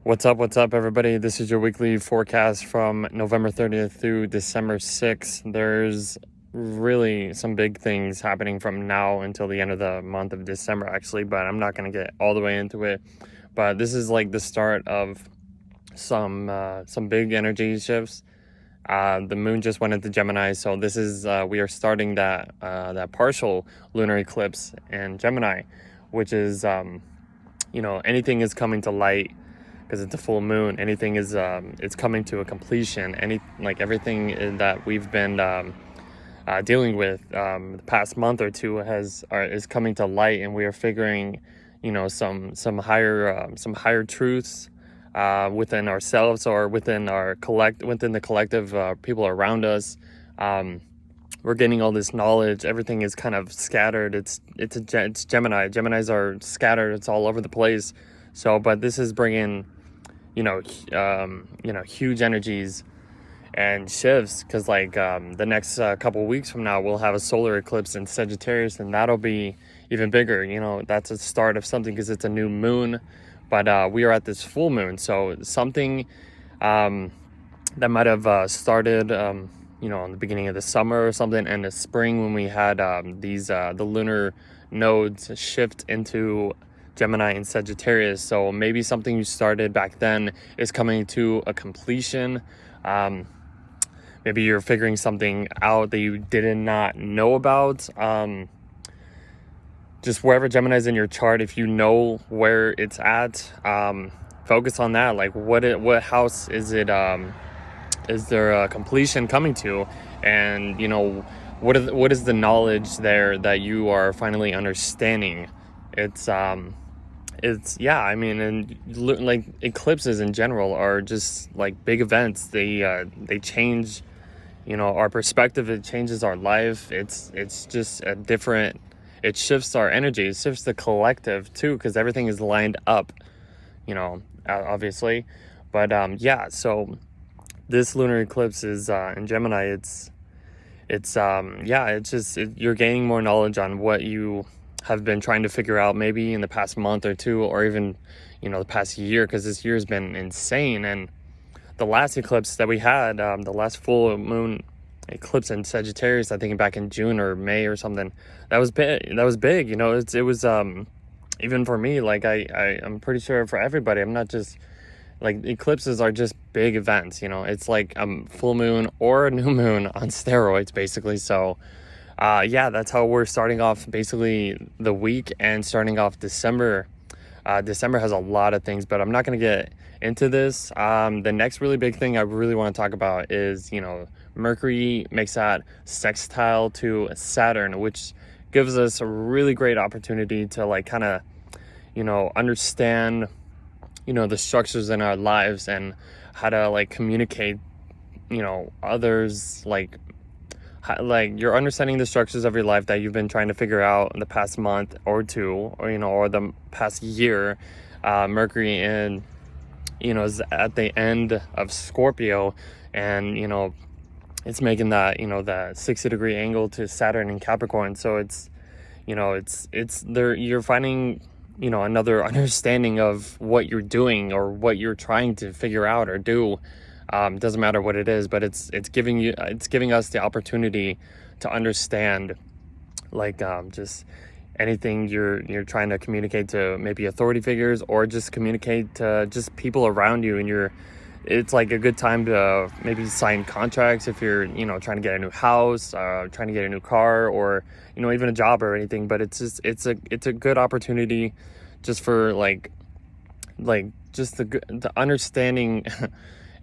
What's up, everybody? This is your weekly forecast from November 30th through December 6th. There's really some big things happening from now until the end of the month of December, actually, but I'm not going to get all the way into it. But this is like the start of some big energy shifts. The moon just went into Gemini, so this is we are starting that partial lunar eclipse in Gemini, which is anything is coming to light because it's a full moon. Anything is it's coming to a completion. Everything that we've been dealing with the past month or two is coming to light, and we are figuring some higher truths within ourselves or within the collective people around us. We're getting all this knowledge. Everything is kind of scattered. It's Gemini. Geminis are scattered. It's all over the place. So, but this is bringing huge energies and shifts, because the next couple weeks from now we'll have a solar eclipse in Sagittarius, and that'll be even bigger. That's a start of something because it's a new moon, but we are at this full moon, so something that might have started in the beginning of the summer or something, and the spring when we had the lunar nodes shift into Gemini and Sagittarius. So maybe something you started back then is coming to a completion. Maybe you're figuring something out that you did not know about. Just wherever Gemini is in your chart, if you know where it's at, focus on that. Like what house is it? Is there a completion coming to? And what is the knowledge there that you are finally understanding? And like eclipses in general are just like big events. They change, our perspective. It changes our life. It's just a different. It shifts our energy. It shifts the collective too, because everything is lined up. Obviously, but So this lunar eclipse is in Gemini. You're gaining more knowledge on what you have been trying to figure out, maybe in the past month or two, or even the past year, because this year has been insane. And the last eclipse that we had, the last full moon eclipse in Sagittarius, I think back in June or May or something, that was big. It was even for me, like I'm pretty sure for everybody. I'm not just like, eclipses are just big events. It's like a full moon or a new moon on steroids, basically. So that's how we're starting off basically the week and starting off December. December has a lot of things, but I'm not going to get into this. The next really big thing I really want to talk about is, Mercury makes that sextile to Saturn, which gives us a really great opportunity to understand, the structures in our lives and how to communicate, others, like you're understanding the structures of your life that you've been trying to figure out in the past month or two, or the past year. Mercury is at the end of Scorpio, and it's making that that 60-degree angle to Saturn in Capricorn. So it's there, you're finding another understanding of what you're doing or what you're trying to figure out or do. Doesn't matter what it is, but it's giving us the opportunity to understand, just anything you're trying to communicate to, maybe authority figures, or just communicate to just people around you. And it's like a good time to maybe sign contracts if you're trying to get a new house, trying to get a new car, or even a job or anything. But it's a good opportunity just for the understanding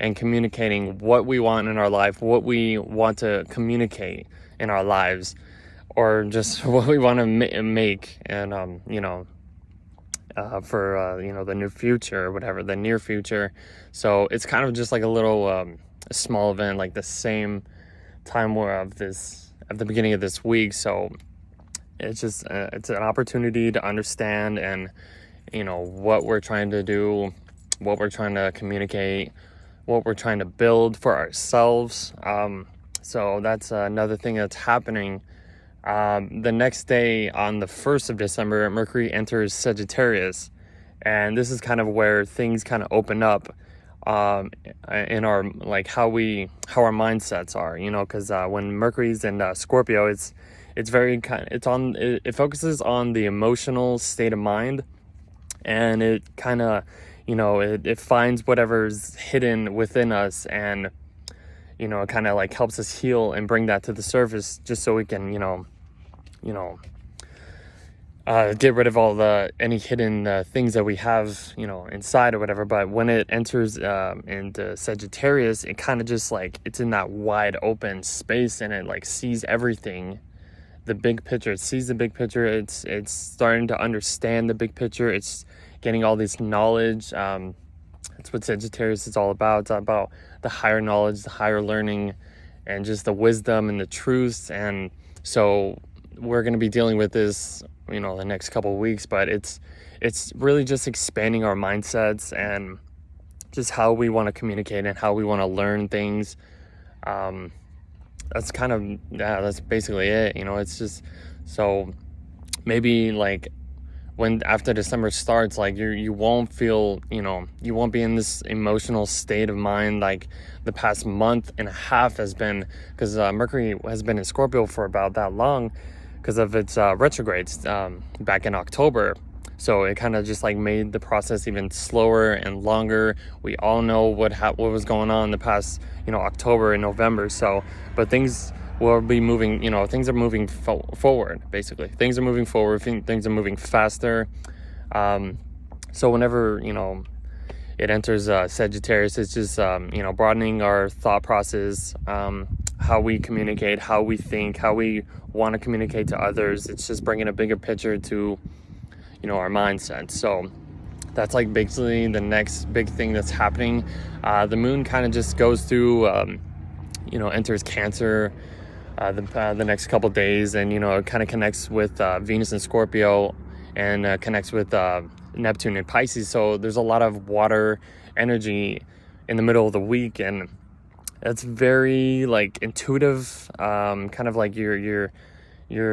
and communicating what we want in our life, what we want to communicate in our lives, or just what we want to make, and for the new future or whatever, the near future. So it's kind of just like a little a small event, like the same time of the beginning of this week. So it's just it's an opportunity to understand, and what we're trying to do, what we're trying to communicate, what we're trying to build for ourselves. So that's another thing that's happening. The next day, on the 1st of December, Mercury enters Sagittarius, And this is kind of where things kind of open up in our, like, how our mindsets are, you know, because when Mercury's in Scorpio, it's very kind, it focuses on the emotional state of mind, and it kind of, you know, it finds whatever's hidden within us, and, you know, it kind of like helps us heal and bring that to the surface, just so we can, you know, get rid of all any hidden things that we have, you know, inside or whatever. But when it enters into Sagittarius, it kind of just like, it's in that wide open space, and it like sees everything, the big picture. It sees the big picture. It's starting to understand the big picture. It's getting all this knowledge. That's what Sagittarius is all about. It's about the higher knowledge, the higher learning, and just the wisdom and the truths. And so we're going to be dealing with this, you know, the next couple of weeks, but it's really just expanding our mindsets and just how we want to communicate and how we want to learn things. That's kind of, yeah, that's basically it. You know, it's just, so maybe like when after December starts, like you won't feel, you know, you won't be in this emotional state of mind like the past month and a half has been, because Mercury has been in Scorpio for about that long because of its retrogrades back in October. So it kind of just like made the process even slower and longer. We all know what was going on in the past, you know, October and November. So, but things will be moving, you know, things are moving forward, basically. Things are moving forward, things are moving faster. So whenever, you know, it enters Sagittarius, it's just, you know, broadening our thought process, how we communicate, how we think, how we want to communicate to others. It's just bringing a bigger picture to, you know, our mindset. So that's like basically the next big thing that's happening. The moon kind of just goes through, you know, enters Cancer the next couple days, and, you know, it kind of connects with Venus and Scorpio, and connects with Neptune and Pisces. So there's a lot of water energy in the middle of the week, and it's very like intuitive, kind of like you're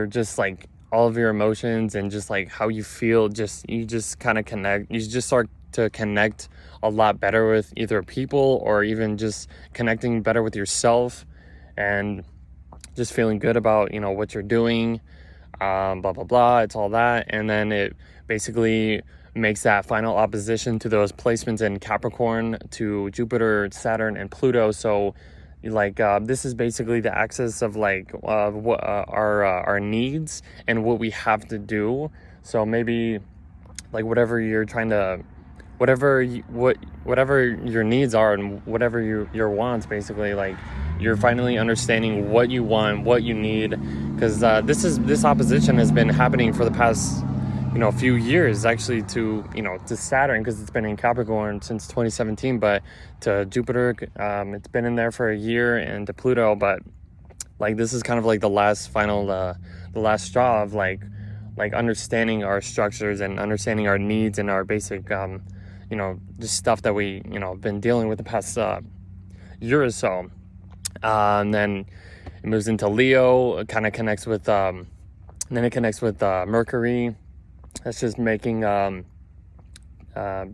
just like all of your emotions and just like how you feel, you just kind of connect. You just start to connect a lot better with either people or even just connecting better with yourself, and just feeling good about, you know, what you're doing, blah, blah, blah. It's all that. And then it basically makes that final opposition to those placements in Capricorn to Jupiter, Saturn, and Pluto. So like this is basically the axis of like what our needs and what we have to do. So maybe like whatever you're trying to, whatever your needs are, and whatever your wants, basically, like you're finally understanding what you want, what you need, because this opposition has been happening for the past, you know, few years, actually, to, you know, to Saturn, because it's been in Capricorn since 2017, but to Jupiter, it's been in there for a year, and to Pluto. But like this is kind of like the last straw of like understanding our structures and understanding our needs and our basic you know, just stuff that we, you know, been dealing with the past year or so. And then it moves into Leo. It kind of connects with then it connects with Mercury. That's just making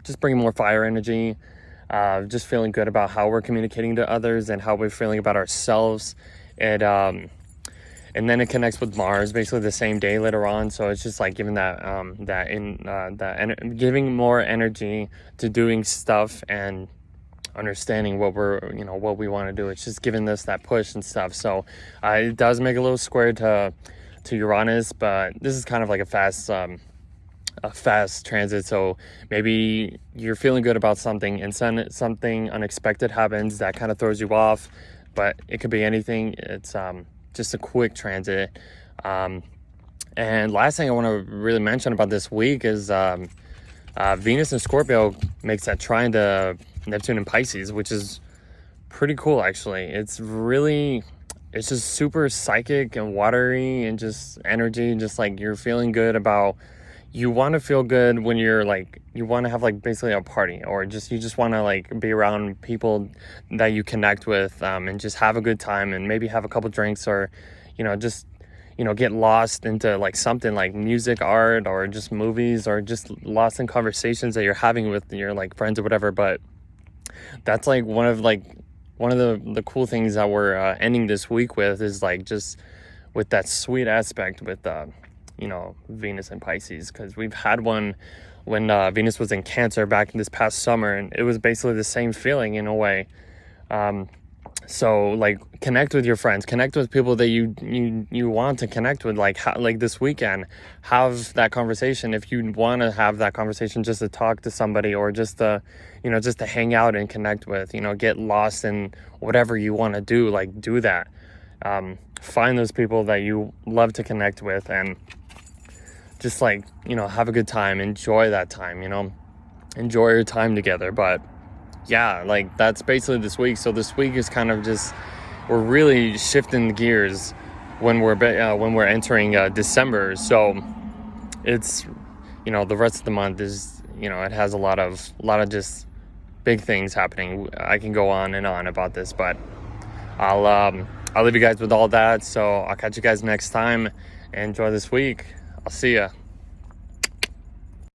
just bringing more fire energy, just feeling good about how we're communicating to others and how we're feeling about ourselves. And then it connects with Mars basically the same day later on. So it's just like giving giving more energy to doing stuff and understanding what we want to do. It's just giving us that push and stuff. So it does make a little square to Uranus, but this is kind of like a fast transit. So maybe you're feeling good about something and something unexpected happens that kind of throws you off, but it could be anything. It's just a quick transit. And last thing I want to really mention about this week is Venus and Scorpio makes that trine to Neptune and Pisces, which is pretty cool, actually. It's just super psychic and watery and just energy, just like you're feeling good about. You want to feel good when you're like, you want to have like basically a party, or you just want to like be around people that you connect with, and just have a good time, and maybe have a couple drinks, or, you know, just, get lost into like something like music, art, or just movies, or just lost in conversations that you're having with your like friends or whatever. But that's like one of the cool things that we're ending this week with, is like just with that sweet aspect with Venus and Pisces, because we've had one when Venus was in Cancer back in this past summer, and it was basically the same feeling in a way. So like connect with your friends, connect with people that you want to connect with, like this weekend, have that conversation if you want to have that conversation, just to talk to somebody, or just to just to hang out and connect with, get lost in whatever you want to do, like do that. Find those people that you love to connect with, and just like have a good time, enjoy that time, enjoy your time together. But yeah, like that's basically this week. So this week is kind of just, we're really shifting the gears when we're entering December. So it's the rest of the month is it has a lot of just big things happening. I can go on and on about this, but I'll leave you guys with all that. So I'll catch you guys next time. Enjoy this week. I'll see ya.